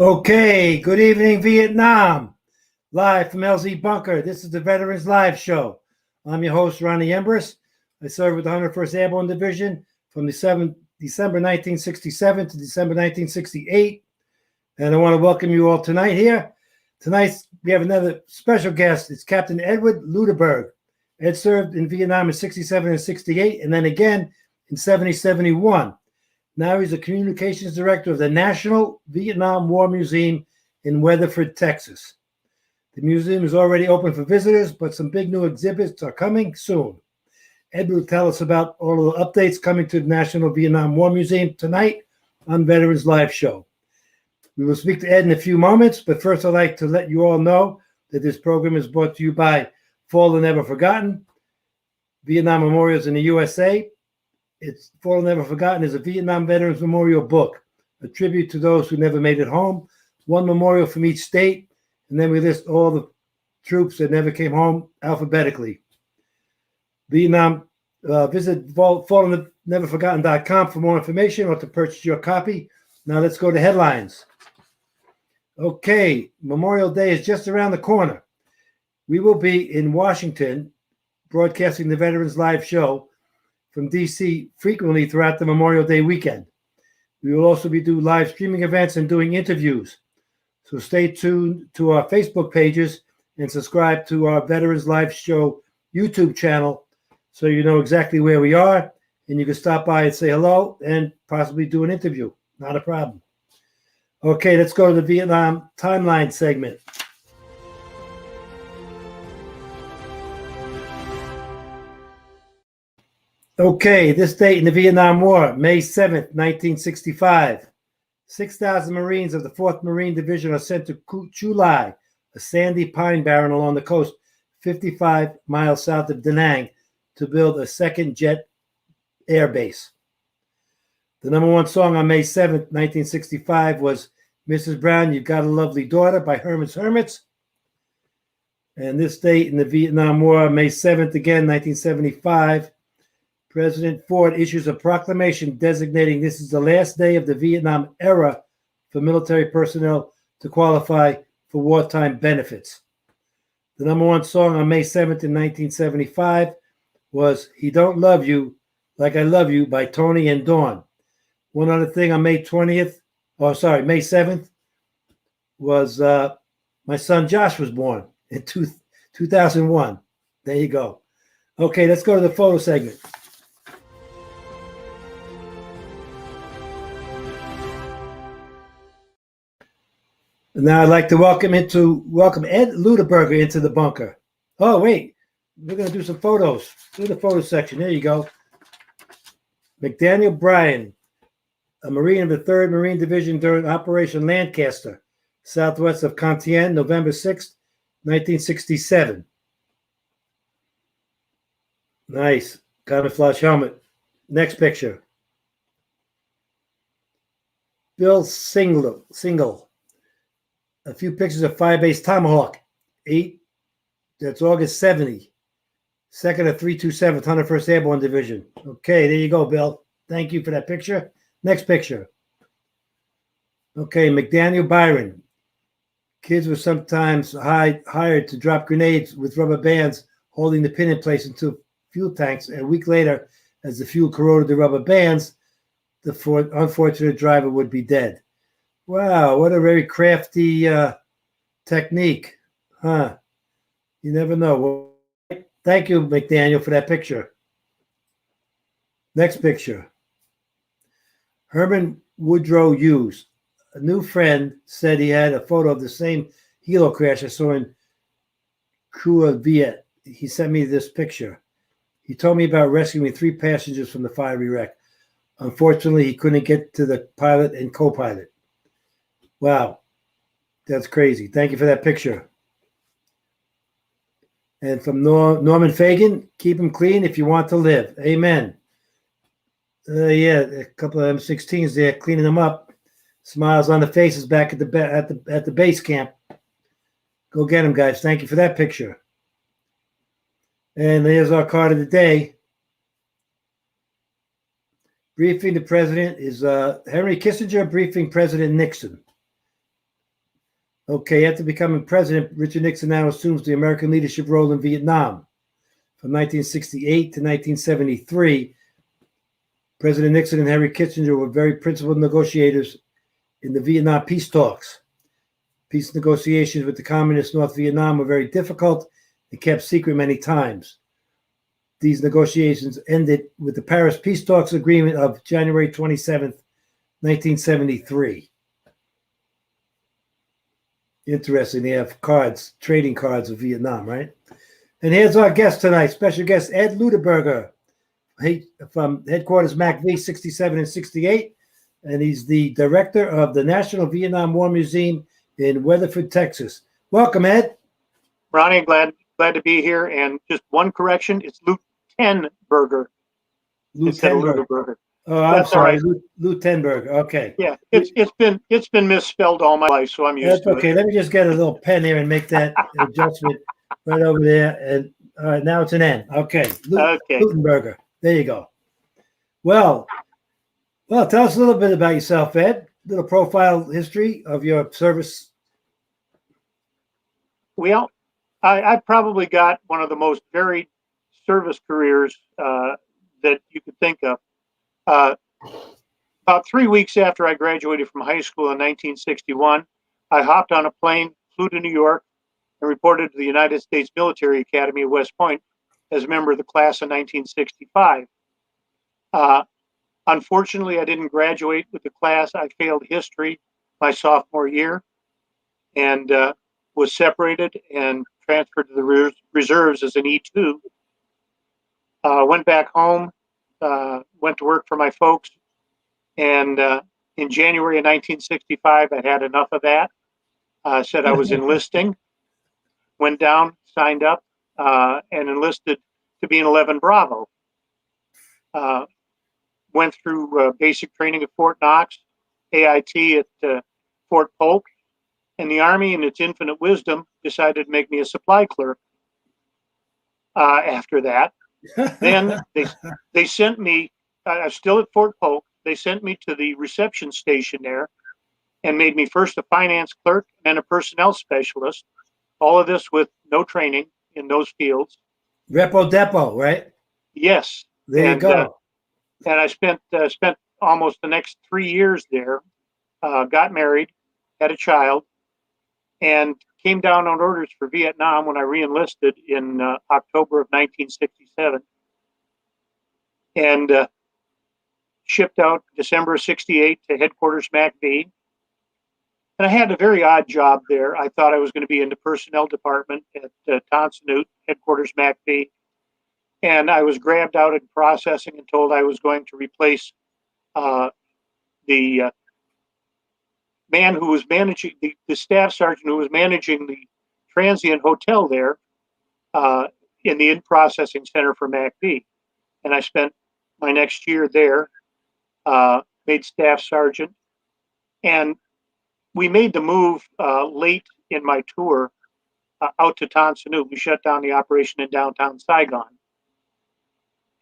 Okay, good evening, Vietnam. Live from LZ Bunker. This is the Veterans Live Show. I'm your host, Ronnie Embers. I served with the 101st Airborne Division from December 1967 to December 1968. And I want to welcome you all tonight here. Tonight, we have another special guest. It's Cpt Edward Lutterberg. Ed served in Vietnam in 67 and 68, and then again in 70-71. Now he's the communications director of the National Vietnam War Museum in Weatherford, Texas. The museum is already open for visitors, but some big new exhibits are coming soon. Ed will tell us about all of the updates coming to the National Vietnam War Museum tonight on Veterans Live Show. We will speak to Ed in a few moments, but first I'd like to let you all know that this program is brought to you by Fallen Never Forgotten, Vietnam Memorials in the USA. It's Fallen Never Forgotten is a Vietnam Veterans Memorial book, a tribute to those who never made it home, one memorial from each state, and then we list all the troops that never came home alphabetically. Vietnam, visit fallenneverforgotten.com for more information or to purchase your copy. Now let's go to headlines. Okay, Memorial Day is just around the corner. We will be in Washington broadcasting the Veterans Live Show from D.C. frequently throughout the Memorial Day weekend. We will also be doing live streaming events and doing interviews. So stay tuned to our Facebook pages and subscribe to our Veterans Live Show YouTube channel so you know exactly where we are, and you can stop by and say hello and possibly do an interview. Not a problem. Okay, let's go to the Vietnam timeline segment. Okay, this date in the Vietnam War, May 7th, 1965. 6,000 Marines of the 4th Marine Division are sent to Chu Lai, a sandy pine barren along the coast, 55 miles south of Da Nang, to build a second jet air base. The number one song on May 7th, 1965 was Mrs. Brown, You've Got a Lovely Daughter by Herman's Hermits. And this date in the Vietnam War, May 7th, again, 1975, President Ford issues a proclamation designating this is the last day of the Vietnam era for military personnel to qualify for wartime benefits. The number one song on May 7th in 1975 was He Don't Love You Like I Love You by Tony and Dawn. One other thing on May 7th was my son Josh was born in 2001. There you go. Okay, let's go to the photo segment. Now I'd like to welcome Ed Lutterberger into the bunker. Oh, wait. We're going to do some photos. Do the photo section. There you go. McDaniel Bryan, a Marine of the 3rd Marine Division during Operation Lancaster, southwest of Cantienne, November 6th, 1967. Nice. Camouflage helmet. Next picture. Bill Single. A few pictures of Firebase Tomahawk, 8, that's August 70, 2nd of 327th, 101st Airborne Division. Okay, there you go, Bill. Thank you for that picture. Next picture. Okay, McDaniel Byron. Kids were sometimes hired to drop grenades with rubber bands holding the pin in place into fuel tanks, and a week later, as the fuel corroded the rubber bands, the unfortunate driver would be dead. Wow, what a very crafty technique, huh? You never know. Well, thank you, McDaniel, for that picture. Next picture. Herman Woodrow Hughes. A new friend said he had a photo of the same helo crash I saw in Cua Viet. He sent me this picture. He told me about rescuing 3 passengers from the fiery wreck. Unfortunately, he couldn't get to the pilot and co-pilot. Wow, that's crazy. Thank you for that picture. And from Norman Fagan, keep them clean if you want to live. Amen. Yeah, a couple of M16s there, cleaning them up. Smiles on the faces back at the base camp. Go get them, guys. Thank you for that picture. And there's our card of the day. Briefing the president is Henry Kissinger briefing President Nixon. Okay, after becoming president, Richard Nixon now assumes the American leadership role in Vietnam. From 1968 to 1973, President Nixon and Henry Kissinger were very principled negotiators in the Vietnam peace talks. Peace negotiations with the communist North Vietnam were very difficult and kept secret many times. These negotiations ended with the Paris Peace Talks Agreement of January 27th, 1973. Interesting. They have cards, trading cards of Vietnam, right? And here's our guest tonight, special guest Ed Lutterberger from headquarters MACV 67 and 68. And he's the director of the National Vietnam War Museum in Weatherford, Texas. Welcome, Ed. Ronnie, glad to be here. And just one correction, it's Luttenberger instead of Lutterberger. Oh, I'm sorry, right. Luttenberger. Okay. Yeah, it's been misspelled all my life, so I'm used to it. Okay, let me just get a little pen here and make that adjustment right over there. And all right, now it's an N. Okay. Luttenberger. There you go. Well, tell us a little bit about yourself, Ed. A little profile history of your service. Well, I probably got one of the most varied service careers that you could think of. About 3 weeks after I graduated from high school in 1961, I hopped on a plane, flew to New York, and reported to the United States Military Academy at West Point as a member of the class of 1965. Unfortunately, I didn't graduate with the class. I failed history my sophomore year and was separated and transferred to the reserves as an E2. Went back home, went to work for my folks, and in January of 1965, I had enough of that. Said I was enlisting, went down, signed up, and enlisted to be an 11 Bravo. Went through basic training at Fort Knox, AIT at Fort Polk, and the Army, in its infinite wisdom, decided to make me a supply clerk. After that, then they sent me. I was still at Fort Polk. They sent me to the reception station there, and made me first a finance clerk, then a personnel specialist. All of this with no training in those fields. Repo Depot, right? Yes. There you go. And I spent almost the next 3 years there. Got married, had a child, and came down on orders for Vietnam when I reenlisted in October of 1967, and shipped out December of 68 to headquarters MACV. And I had a very odd job there. I thought I was going to be in the personnel department at Tonsanute, headquarters MACV. And I was grabbed out in processing and told I was going to replace the man who was managing, the staff sergeant who was managing the transient hotel there in the in-processing center for MACV. And I spent my next year there, made staff sergeant. And we made the move late in my tour out to Tonsanute. We shut down the operation in downtown Saigon.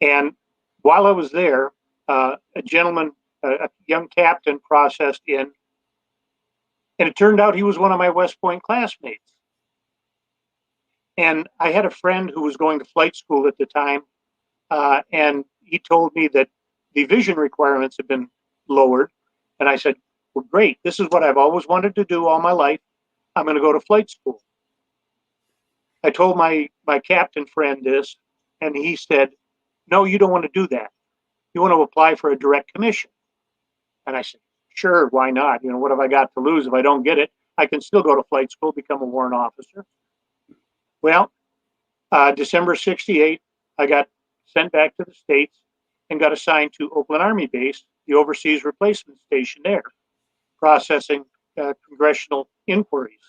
And while I was there, a gentleman, a young captain, processed in, and it turned out he was one of my West Point classmates. And I had a friend who was going to flight school at the time, and he told me that the vision requirements had been lowered. And I said, well, great. This is what I've always wanted to do all my life. I'm going to go to flight school. I told my captain friend this, and he said, no, you don't want to do that. You want to apply for a direct commission. And I said, sure, why not? You know, what have I got to lose if I don't get it? I can still go to flight school, become a warrant officer. Well, December 68, I got sent back to the States and got assigned to Oakland Army Base, the overseas replacement station there, processing congressional inquiries.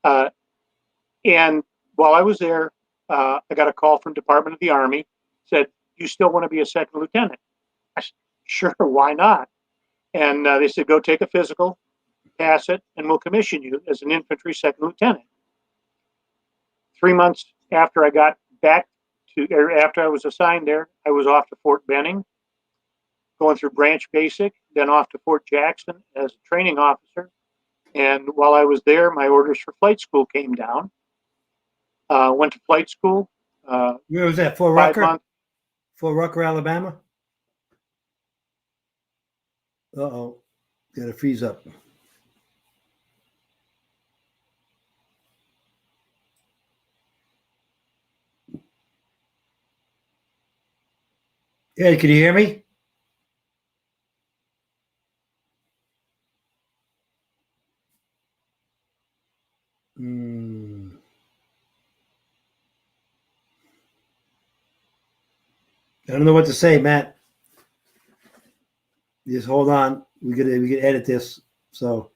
And while I was there, I got a call from Department of the Army, said, you still want to be a second lieutenant? I said, sure, why not? And they said, go take a physical, pass it, and we'll commission you as an infantry second lieutenant. 3 months after I got back after I was assigned there, I was off to Fort Benning, going through branch basic, then off to Fort Jackson as a training officer. And while I was there, my orders for flight school came down. Went to flight school. Where was that? Fort 5 Rucker? months. Fort Rucker, Alabama? Uh-oh. Got to freeze up. Ed, can you hear me? I don't know what to say, Matt. Just hold on. We can edit this. So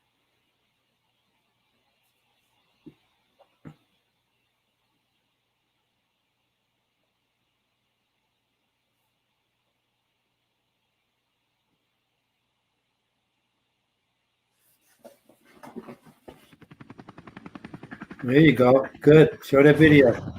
there you go. Good. Show that video.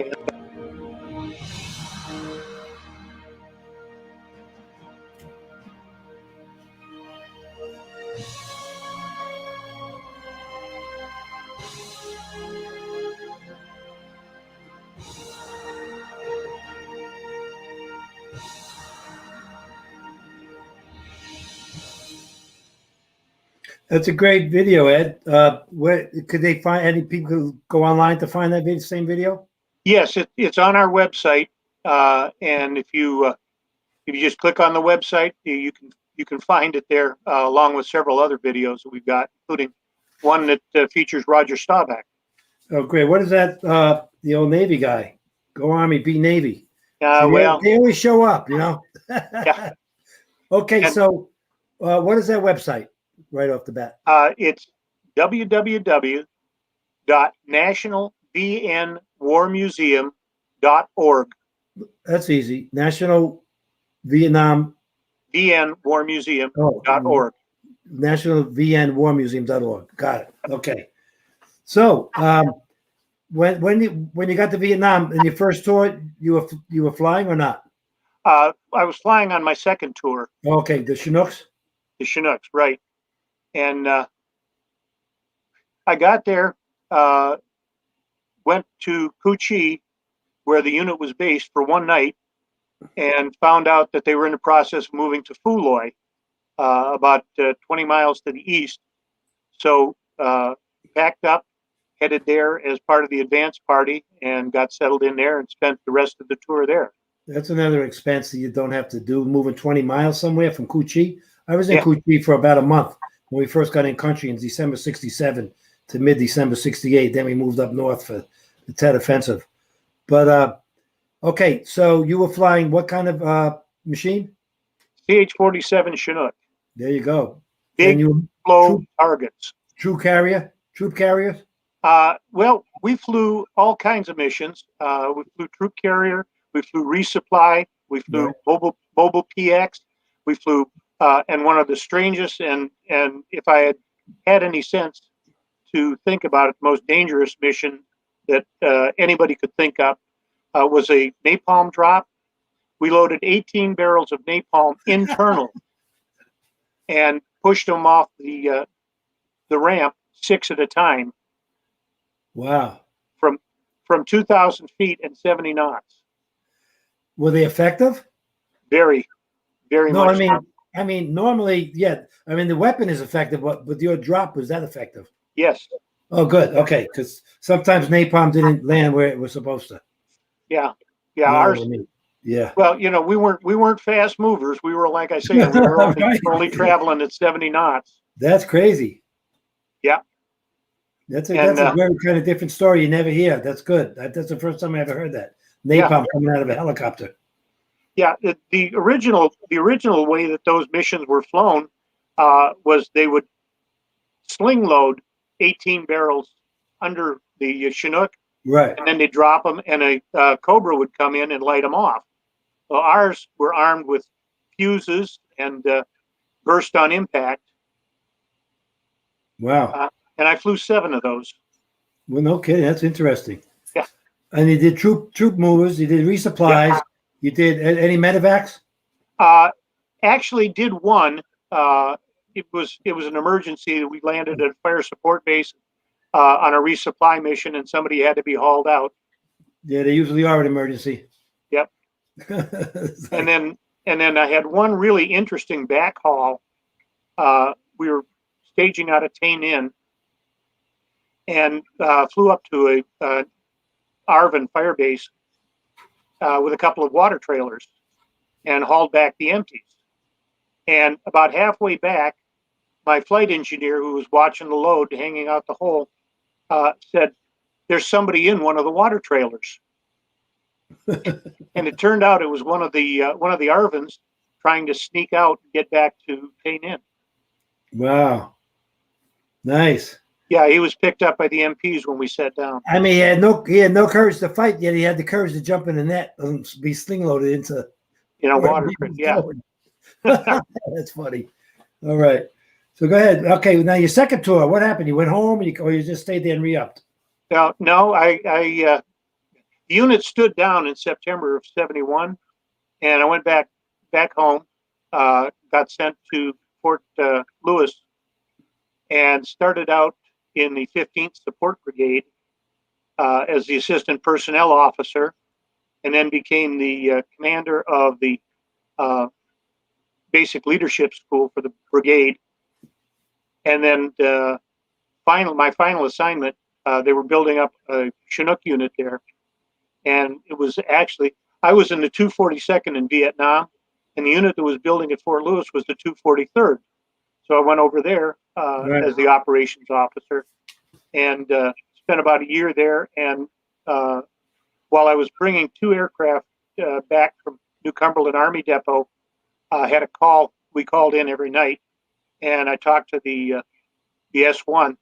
Okay. That's a great video, Ed. Where could they find any people who go online to find that same video? Yes, it's on our website, and if you just click on the website, you can find it there, along with several other videos that we've got, including one that features Roger Staubach. Oh, great. What is that? The old Navy guy. Go Army, beat Navy. Well, they always show up, you know. yeah. Okay, And, so what is that website right off the bat? It's www.nationalvnwarmuseum.org. That's easy. National Vietnam. VNwarmuseum.org. National VNWarMuseum.org. Got it. Okay. So when you got to Vietnam in your first tour, you were flying or not? I was flying on my second tour. Okay, the Chinooks. The Chinooks, right? And I got there, went to Cu Chi, where the unit was based, for one night, and found out that they were in the process of moving to Phu Loy, about 20 miles to the east. So packed up, headed there as part of the advance party, and got settled in there and spent the rest of the tour there. That's another expense that you don't have to do, moving 20 miles somewhere from Cu Chi. I was in Yeah. Cu Chi for about a month when we first got in country in December 67 to mid-December 68. Then we moved up north for the Tet Offensive. But, okay, so you were flying what kind of machine? CH-47 Chinook. There you go. Big And you flow targets. troop carriers? Well, we flew all kinds of missions. We flew troop carrier. We flew resupply. We flew mobile PX. We flew, and one of the strangest and if I had any sense to think about it, the most dangerous mission that anybody could think of was a napalm drop. We loaded 18 barrels of napalm internal and pushed them off the ramp 6 at a time. Wow. From 2,000 feet and 70 knots. Were they effective? Very, very No, much. I mean, normally, yeah. I mean, the weapon is effective, but with your drop, was that effective? Yes. Oh, good. Okay, because sometimes napalm didn't land where it was supposed to. Yeah. You know Ours. what I mean? Yeah. Well, we weren't fast movers. We were, like I say, we were only, Right. only traveling at 70 knots. That's crazy. Yeah. That's a very kind of different story you never hear. That's good. That's the first time I ever heard that. Napalm coming out of a helicopter. Yeah. The original way that those missions were flown was they would sling load 18 barrels under the Chinook, Right. and then they drop them, and a Cobra would come in and light them off. Well, ours were armed with fuses and burst on impact. Wow. And I flew 7 of those. Well, no kidding. That's interesting. Yeah. And you did troop movers. You did resupplies. Yeah. You did any medevacs? Actually, did one. It was an emergency. We landed at a fire support base on a resupply mission, and somebody had to be hauled out. Yeah, they usually are an emergency. Yep. And then I had one really interesting backhaul. We were staging out of Tain Inn and flew up to a Arvin fire base with a couple of water trailers and hauled back the empties. And about halfway back, my flight engineer, who was watching the load hanging out the hole, said, "There's somebody in one of the water trailers." And it turned out it was one of the Arvins trying to sneak out and get back to Tain Inn. Wow. Nice. Yeah, he was picked up by the MPs when we sat down. I mean, he had no courage to fight, yet he had the courage to jump in the net and be sling loaded into water. Yeah. That's funny. All right. So go ahead. Okay, now your second tour, what happened? You went home or you just stayed there and re-upped? No, the unit stood down in September of 71, and I went back home, got sent to Fort Lewis, and started out in the 15th Support Brigade as the assistant personnel officer, and then became the commander of the basic leadership school for the brigade. And then my final assignment, they were building up a Chinook unit there. And it was actually, I was in the 242nd in Vietnam, and the unit that was building at Fort Lewis was the 243rd. So I went over there as the operations officer and spent about a year there. And while I was bringing 2 aircraft back from New Cumberland Army Depot, I had a call. We called in every night, and I talked to the S1,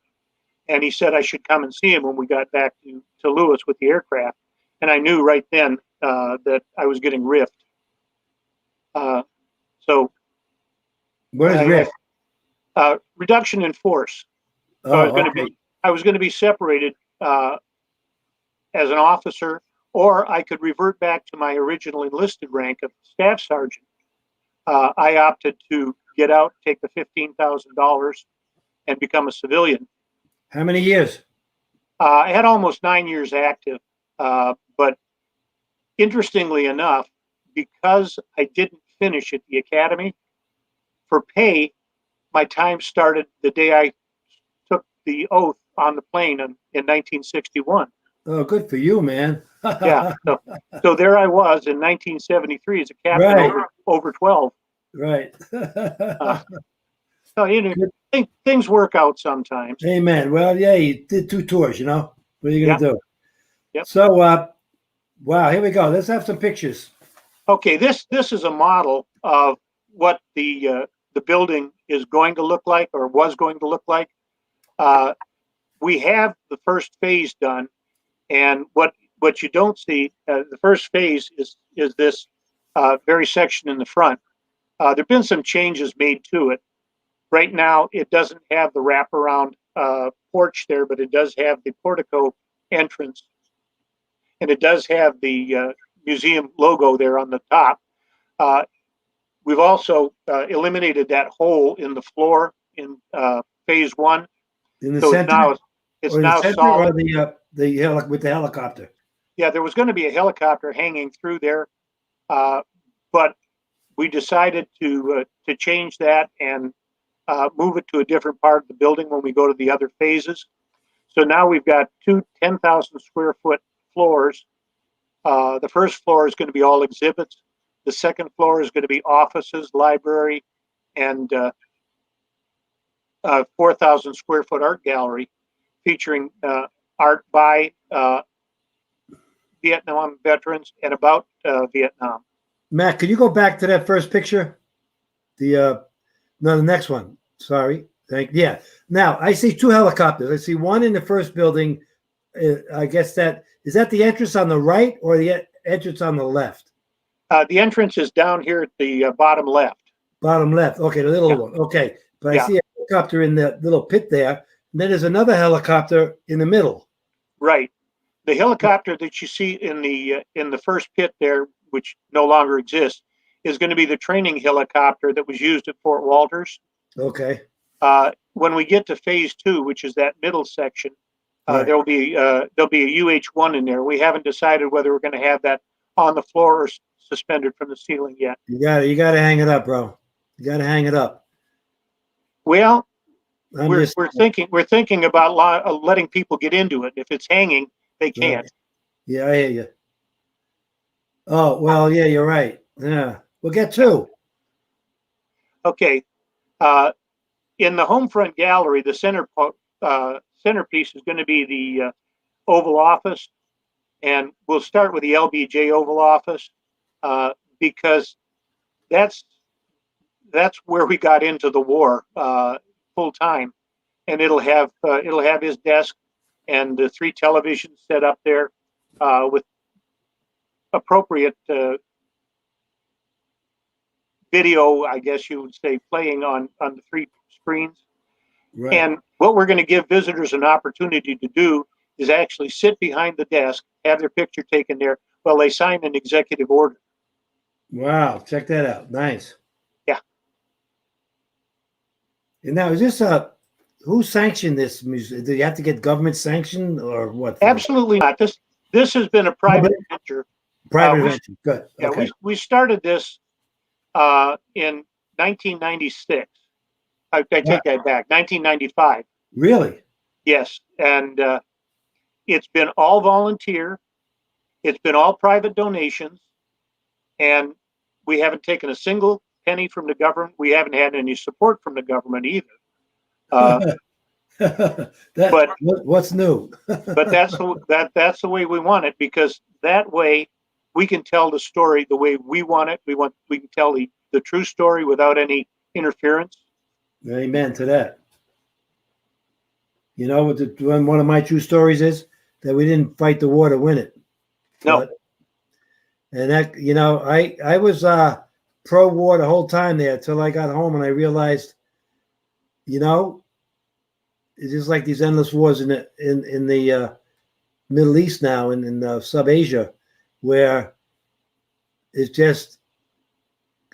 and he said I should come and see him when we got back to Lewis with the aircraft. And I knew right then that I was getting riffed. So What is rift? reduction in force. So Oh, okay. I was going to be separated as an officer, or I could revert back to my original enlisted rank of staff sergeant. I opted to get out, take the $15,000, and become a civilian. How many years? I had almost 9 years active, but interestingly enough, because I didn't finish at the academy, for pay, my time started the day I took the oath on the plane in 1961. Oh, good for you, man. Yeah, so there I was in 1973 as a captain Right. over 12. Right. So, you know, things work out sometimes. Amen. Well, yeah, you did 2 tours, you know. What are you going to do? Yep. So, wow, here we go. Let's have some pictures. Okay, this is a model of what the building is going to look like, or was going to look like. We have the first phase done, and what you don't see, the first phase is this very section in the front. There've been some changes made to it. Right now, it doesn't have the wraparound porch there, but it does have the portico entrance, and it does have the museum logo there on the top. We've also eliminated that hole in the floor in phase 1. In the So center? it's Or in now the center solid. or with the helicopter? Yeah, there was going to be a helicopter hanging through there, but we decided to change that and move it to a different part of the building when we go to the other phases. So now we've got 2 10,000 square foot floors. The first floor is going to be all exhibits. The second floor is going to be offices, library, and 4,000 square foot art gallery featuring art by Vietnam veterans and about Vietnam. Matt, could you go back to that first picture? The next one. Sorry. Yeah. Now I see 2 helicopters. I see one in the first building. I guess that is that the entrance on the right or the entrance on the left? The entrance is down here at the bottom left. Bottom left. Okay, the little one. Okay, but I see a helicopter in the little pit there. And then there's another helicopter in the middle. Right. The helicopter that you see in the first pit there, which no longer exists, is going to be the training helicopter that was used at Fort Walters. Okay. When we get to phase 2, which is that middle section, Right. there'll be a UH-1 in there. We haven't decided whether we're going to have that on the floor or suspended from the ceiling yet. You got to hang it up, bro. You got to hang it up. Well, we're thinking about letting people get into it. If it's hanging, they can't. Right. Yeah, I hear you. Oh, well, yeah, you're right. Yeah. We'll get 2. Okay. In the home front gallery, the centerpiece is going to be the Oval Office, and we'll start with the LBJ Oval Office because that's where we got into the war full time, and it'll have his desk and the 3 televisions set up there with appropriate video, I guess you would say, playing on the 3 screens. Right. And what we're going to give visitors an opportunity to do is actually sit behind the desk, have their picture taken there while they sign an executive order. Wow, check that out. Nice. Yeah. And now, is this who sanctioned this music? Do you have to get government sanction or what? Absolutely not. This has been a private venture. Private venture. Good. Yeah, okay. we started this in 1996. I take that back. 1995. Really? Yes, and it's been all volunteer. It's been all private donations, and we haven't taken a single penny from the government. We haven't had any support from the government either. But what's new? but that's the way we want it, because that way we can tell the story the way we want it. We can tell the true story without any interference. Amen to that. You know what? One of my true stories is that we didn't fight the war to win it. No. But, and that, you know, I was pro-war the whole time there until I got home and I realized, you know, it's just like these endless wars in the Middle East now and in Sub-Asia, where it's just,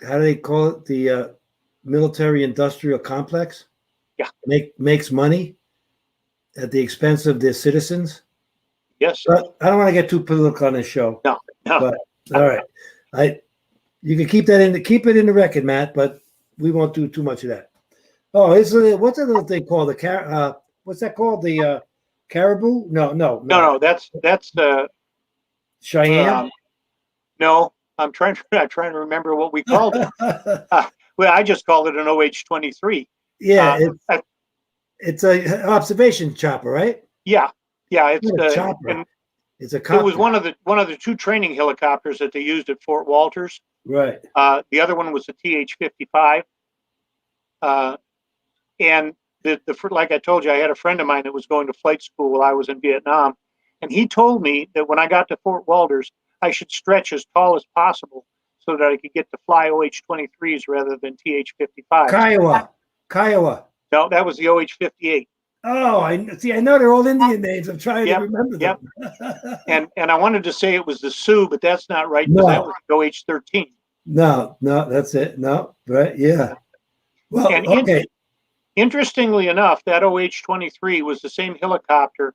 how do they call it? The military-industrial complex. Yeah. Makes money at the expense of their citizens. Yes. But I don't want to get too political on this show. No. But all right, you can keep it in the record, Matt. But we won't do too much of that. Oh, what's that little thing called? What's that called? The caribou? No. No. That's the Cheyenne. No, I'm trying to remember what we called it. Well, I just called it an OH-23. Yeah, it's a observation chopper, right? Yeah. It's Not a the chopper. and It's a it copter. was one of the two training helicopters that they used at Fort Walters. Right. The other one was the TH-55. And like I told you, I had a friend of mine that was going to flight school while I was in Vietnam, and he told me that when I got to Fort Walters, I should stretch as tall as possible so that I could get to fly OH-23s rather than TH-55s. Kiowa. No, that was the OH-58. Oh, I see. I know they're all Indian names. I'm trying to remember them. And I wanted to say it was the Sioux, but that's not right because that was the OH-13. No, that's it. No, right? Yeah. Well, And okay. Interestingly enough, that OH-23 was the same helicopter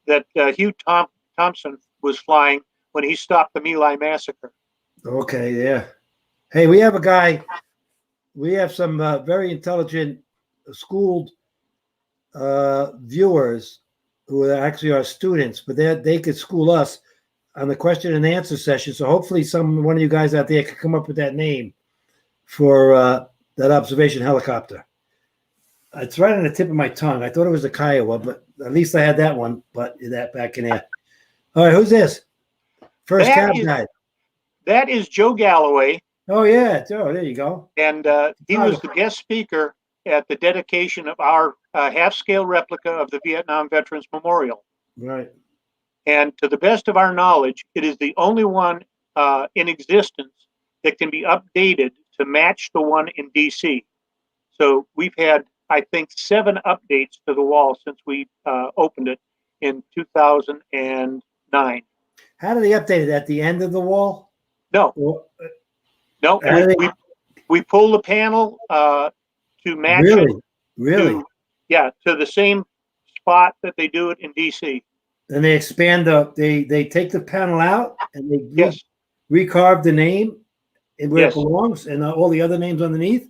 that Hugh Thompson was flying when he stopped the My Lai massacre. Okay, yeah. Hey, we have a guy. We have some very intelligent, schooled viewers who actually are students, but they could school us on the question and answer session. So hopefully, one of you guys out there could come up with that name for that observation helicopter. It's right on the tip of my tongue. I thought it was a Kiowa, but at least I had that one. But that back in there. All right, who's this? First cab guy. That is Joe Galloway. Oh yeah, Joe. There you go. And he was the guest speaker at the dedication of our half-scale replica of the Vietnam Veterans Memorial. Right. And to the best of our knowledge, it is the only one in existence that can be updated to match the one in DC. So we've had, I think, 7 updates to the wall since we opened it in 2009. How do they update it? At the end of the wall? No. No. We pull the panel to match it. Really? To the same spot that they do it in DC. And they expand they take the panel out and they recarve the name and where it belongs and all the other names underneath.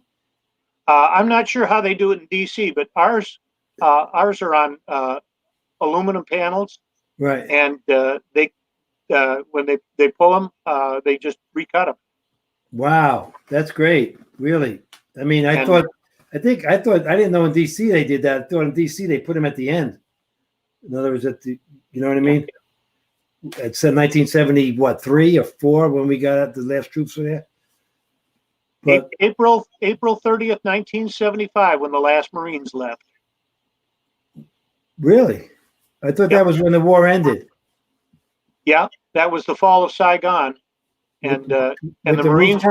I'm not sure how they do it in DC, but ours are on aluminum panels, right? And when they pull them, they just recut them. Wow, that's great! Really, I mean, I thought I didn't know in DC they did that. I thought in DC they put them at the end. In other words, you know what I mean? It's 1973 or 4 when we got the last troops were there. But April 30th, 1975, when the last Marines left. Really? I thought that was when the war ended. Yeah, that was the fall of Saigon. And the Marines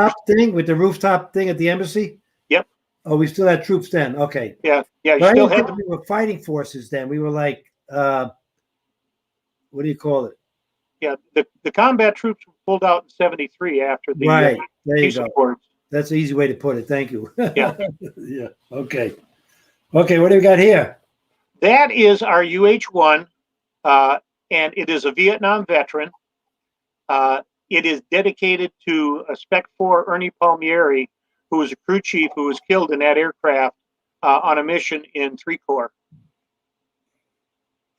with the rooftop thing at the embassy? Yep. Oh, we still had troops then. Okay. Yeah. You still had we were fighting forces then. We were like what do you call it? Yeah, the combat troops were pulled out in 73 after the right. There you peace go. accords. That's an easy way to put it. Thank you. Yeah. Yeah. Okay. Okay, what do we got here? That is our UH-1, and it is a Vietnam veteran. It is dedicated to a Spec 4 Ernie Palmieri, who was a crew chief who was killed in that aircraft on a mission in 3 Corps.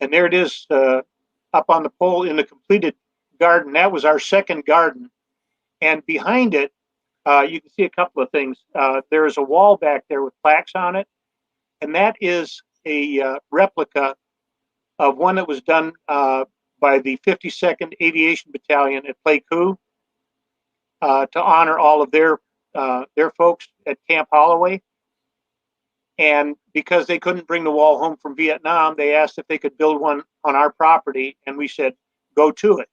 And there it is up on the pole in the completed garden. That was our second garden. And behind it, you can see a couple of things. There is a wall back there with plaques on it. And that is a replica of one that was done by the 52nd Aviation Battalion at Pleiku to honor all of their folks at Camp Holloway. And because they couldn't bring the wall home from Vietnam, they asked if they could build one on our property, and we said, go to it.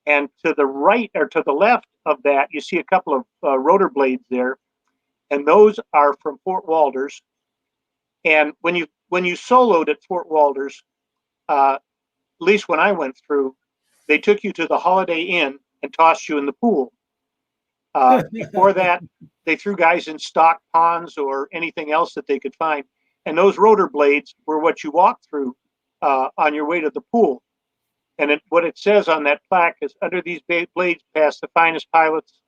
And to the right or to the left of that, you see a couple of rotor blades there, and those are from Fort Walters. And when you soloed at Fort Walters, at least when I went through, they took you to the Holiday Inn and tossed you in the pool. Before that, they threw guys in stock ponds or anything else that they could find. And those rotor blades were what you walked through on your way to the pool. And what it says on that plaque is, under these blades pass the finest pilots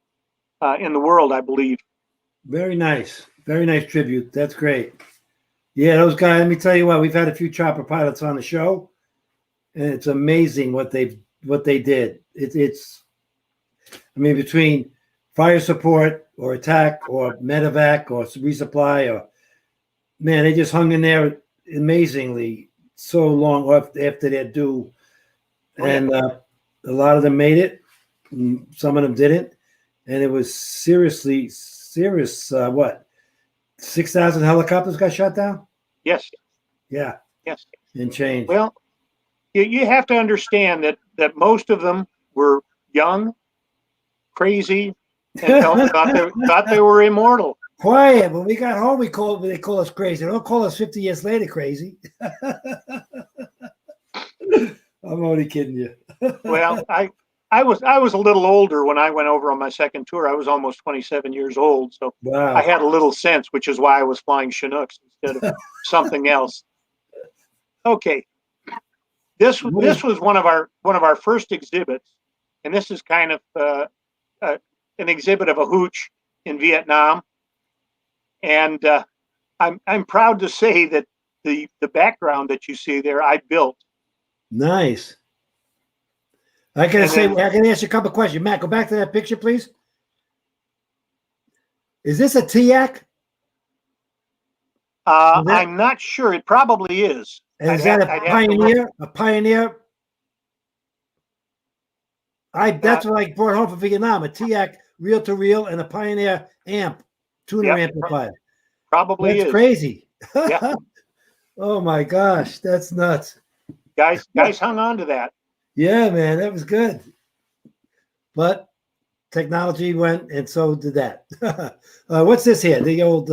in the world, I believe. Very nice. Very nice tribute. That's great. Yeah, those guys, let me tell you what, we've had a few chopper pilots on the show, and it's amazing what they did. It's I mean, between fire support or attack or medevac or resupply, or man, they just hung in there amazingly so long after their due. And a lot of them made it. Some of them didn't. And it was serious. What? 6,000 helicopters got shot down? Yes. Yeah. Yes. And change. Well, you have to understand that most of them were young, crazy, and thought they were immortal. Quiet. When we got home, they call us crazy. They don't call us 50 years later crazy. I'm only kidding you. Well, I was a little older when I went over on my second tour. I was almost 27 years old, so wow. I had a little sense, which is why I was flying Chinooks instead of something else. Okay, this was one of our first exhibits, and this is kind of an exhibit of a hooch in Vietnam, and I'm proud to say that the background that you see there I built. Nice. I can ask you a couple of questions. Matt, go back to that picture, please. Is this a TIAC? I'm not sure. It probably is. Is that a Pioneer? A Pioneer? That's what I brought home from Vietnam. A TIAC reel-to-reel and a Pioneer amp, tuner amplifier. Probably that's is. Crazy. Yeah. Oh my gosh, that's nuts. Guys hung on to that. Yeah, man, that was good. But technology went, and so did that. What's this here? The old,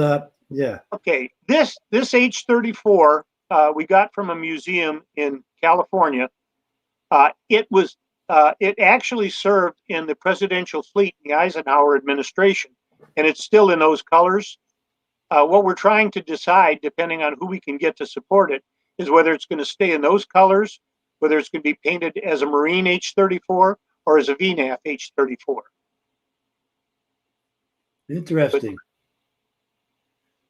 yeah. Okay, this H-34 we got from a museum in California. It actually served in the presidential fleet in the Eisenhower administration, and it's still in those colors. What we're trying to decide, depending on who we can get to support it, is whether it's going to stay in those colors, whether it's going to be painted as a Marine H-34 or as a VNAF H-34. Interesting.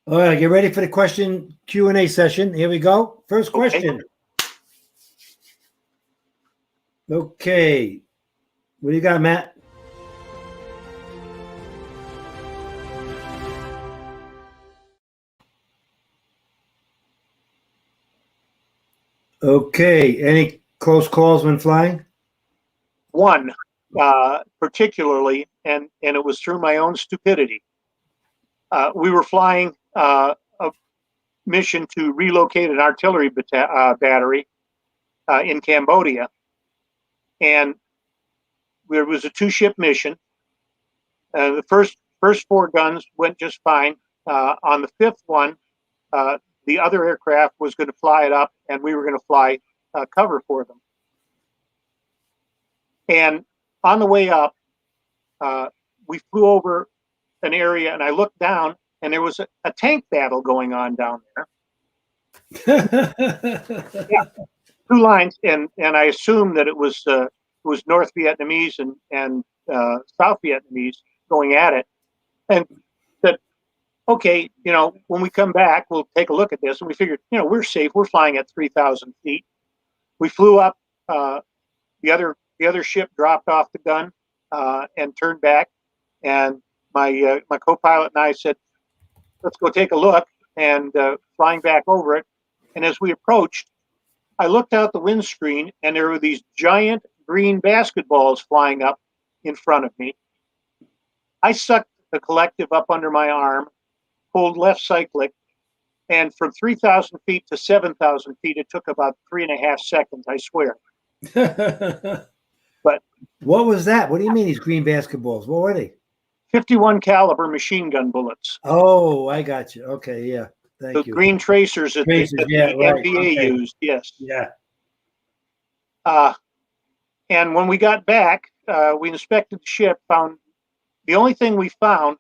All right, get ready for the question Q&A session. Here we go. First question. Okay. What do you got, Matt? Okay. Any close calls when flying? One, particularly, and it was through my own stupidity. We were flying a mission to relocate an artillery battery in Cambodia, and there was a 2-ship mission. The first 4 guns went just fine. On the 5th one, the other aircraft was going to fly it up, and we were going to fly cover for them. And on the way up, we flew over an area, and I looked down, and there was a tank battle going on down there. Yeah, 2 lines, and I assumed that it was North Vietnamese and South Vietnamese going at it, and said, okay, when we come back, we'll take a look at this. And we figured, we're safe. We're flying at 3,000 feet. We flew up. The other ship dropped off the gun and turned back. And my co-pilot and I said, let's go take a look, and flying back over it. And as we approached, I looked out the windscreen, and there were these giant green basketballs flying up in front of me. I sucked the collective up under my arm, pulled left cyclic, And from 3,000 feet to 7,000 feet, it took about 3.5 seconds, I swear. But what was that? What do you mean these green basketballs? What were they? 51 caliber machine gun bullets. Oh, I got you. Okay, yeah. Thank The you. green tracers that Tracers, the yeah, right. NBA Okay. used, yes. Yeah. And when we got back, we inspected the ship, found the only thing we found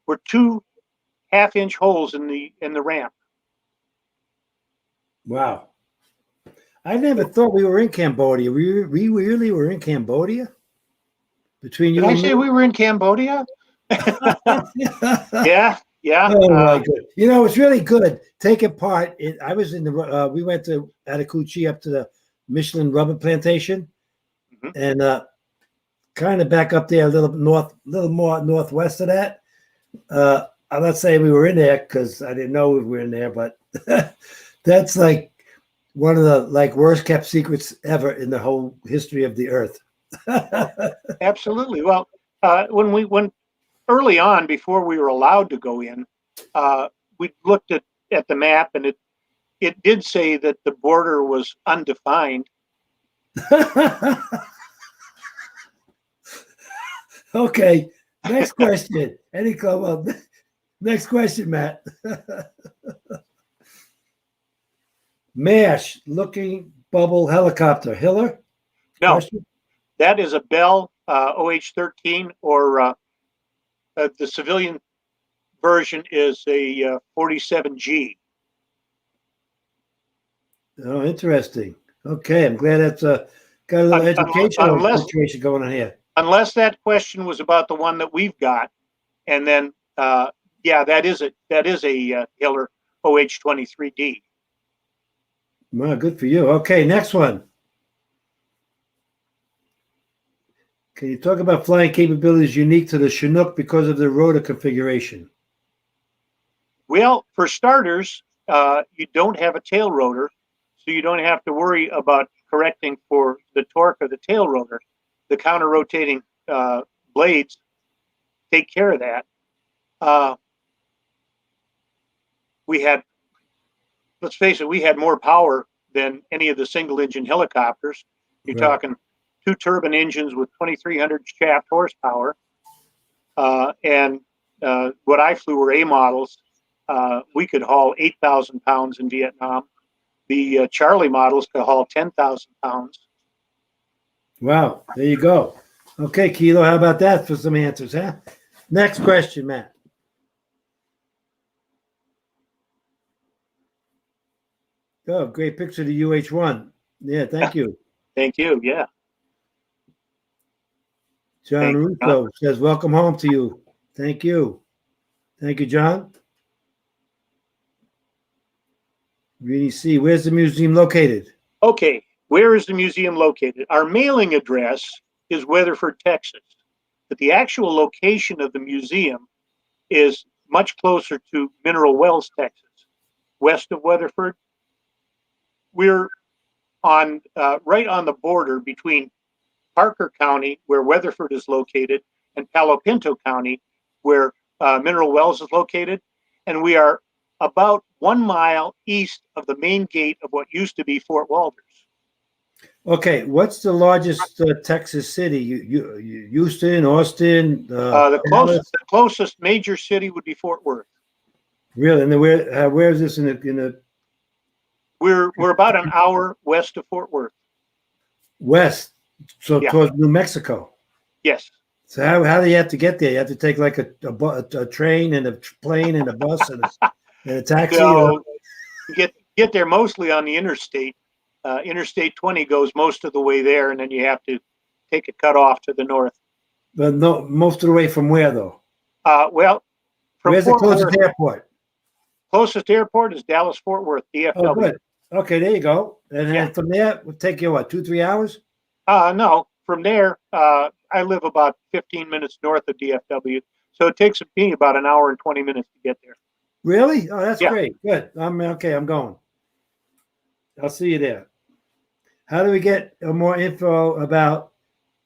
were 2 half-inch holes in the ramp. Wow. I never thought we were in Cambodia. We really were in Cambodia? Between you Did I and say we were in Cambodia? me? Yeah. Oh my god! You know it's really good. Take it part. I was in the. We went to Atakuchi up to the Michelin rubber plantation, and kind of back up there a little more northwest of that. I'm not saying we were in there because I didn't know we were in there, but that's like one of the worst kept secrets ever in the whole history of the earth. Absolutely. Well, when early on, before we were allowed to go in, we looked at the map, and it did say that the border was undefined. Okay, next question. Next question, Matt. MASH looking bubble helicopter. Hiller? No, Question? that is a Bell OH-13, or the civilian version is a 47G. Oh, interesting. Okay, I'm glad that's got a little educational situation going on here. Unless that question was about the one that we've got, and then yeah, that is a Hiller OH-23D. Well, good for you. Okay, next one. Can you talk about flying capabilities unique to the Chinook because of the rotor configuration? Well, for starters, you don't have a tail rotor, so you don't have to worry about correcting for the torque of the tail rotor. The counter-rotating blades take care of that. We had, let's face it, we had more power than any of the single-engine helicopters. You're talking 2 turbine engines with 2,300 shaft horsepower, and what I flew were A models. We could haul 8,000 pounds in Vietnam. The Charlie models could haul 10,000 pounds. Wow, there you go. Okay, Kilo, how about that for some answers, huh? Next question, Matt. Oh, great picture of the UH-1. Yeah, thank you. Thank you, yeah. John Russo says, welcome home to you. Thank you. Thank you, John. Really see. Where's the museum located? Okay, where is the museum located? Our mailing address is Weatherford, Texas, but the actual location of the museum is much closer to Mineral Wells, Texas, west of Weatherford. We're on right on the border between Parker County, where Weatherford is located, and Palo Pinto County, where Mineral Wells is located, and we are about 1 mile east of the main gate of what used to be Fort Walters. Okay, what's the largest Texas city? Houston, Austin. The closest major city would be Fort Worth. Really? And where is this in the? We're about an hour west of Fort Worth. West, so towards New Mexico. Yes. So how do you have to get there? You have to take like a train and a plane and a bus and a taxi. So you get there mostly on the interstate. Interstate 20 goes most of the way there, and then you have to take a cut off to the north. But no, most of the way from where though? Well, from where's Fort the closest Worth, airport? Closest airport is Dallas Fort Worth, DFW. Oh, good. Okay, there you go. And then from there, it would take you what, 2-3 hours? No, from there, I live about 15 minutes north of DFW, so it takes me about an hour and 20 minutes to get there. Really? Oh, that's great. Good. I'm going. I'll see you there. How do we get more info about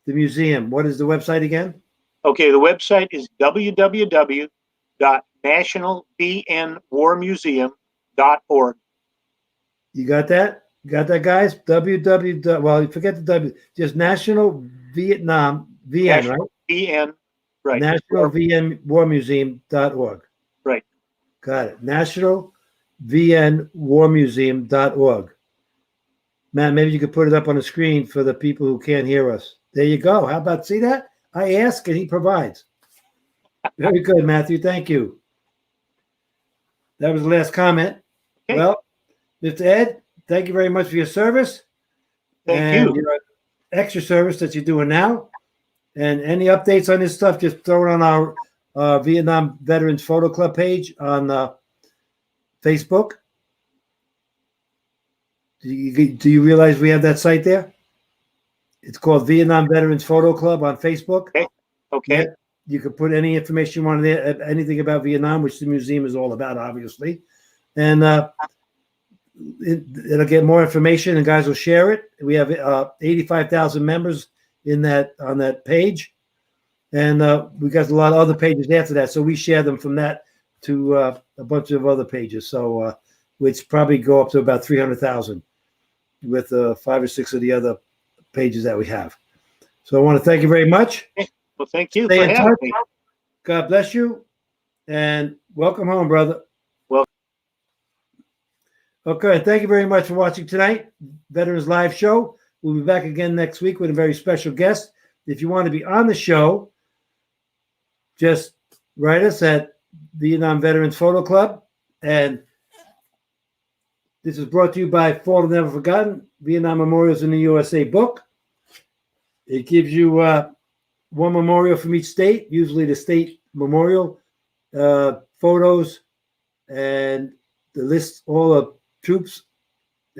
the museum? What is the website again? Okay, the website is www.nationalbnwarmuseum, www.nationalvietnamveterans.org. You got that? Got that, guys? Well, forget the W. Just National Vietnam, VN, National right? VN, right. National VN Warmuseum.org. Right. Got it. National VN Warmuseum.org. Matt, maybe you could put it up on the screen for the people who can't hear us. There you go. How about, see that? I ask and he provides. Very good, Matthew. Thank you. That was the last comment. Okay. Well, Mr. Ed, thank you very much for your service. Thank you. Your extra service that you're doing now. And any updates on this stuff, just throw it on our Vietnam Veterans Photo Club page on Facebook. Do you realize we have that site there? It's called Vietnam Veterans Photo Club on Facebook. Okay. Yeah, you can put any information you want there, anything about Vietnam, which the museum is all about, obviously. And it'll get more information, and guys will share it. We have 85,000 members on that page, and we got a lot of other pages after that. So we share them from that to a bunch of other pages. So which probably go up to about 300,000 with 5 or 6 of the other pages that we have. So I want to thank you very much. Well, thank you Stay for in having touch. me. God bless you, and welcome home, brother. Well, okay, thank you very much for watching tonight, Veterans Live Show. We'll be back again next week with a very special guest. If you want to be on the show, just write us at Vietnam Veterans Photo Club. And this is brought to you by Fallen Never Forgotten, Vietnam Memorials in the USA book. It gives you one memorial from each state, usually the state memorial, photos, and the list all of troops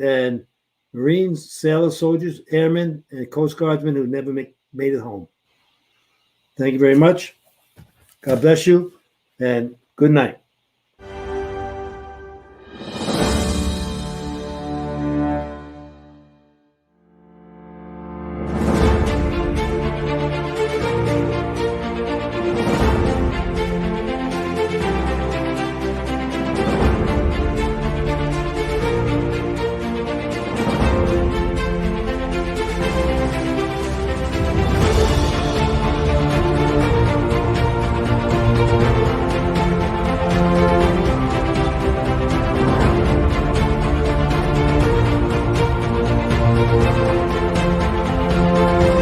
and Marines, sailors, soldiers, airmen, and Coast Guardsmen who never made it home. Thank you very much. God bless you, and good night.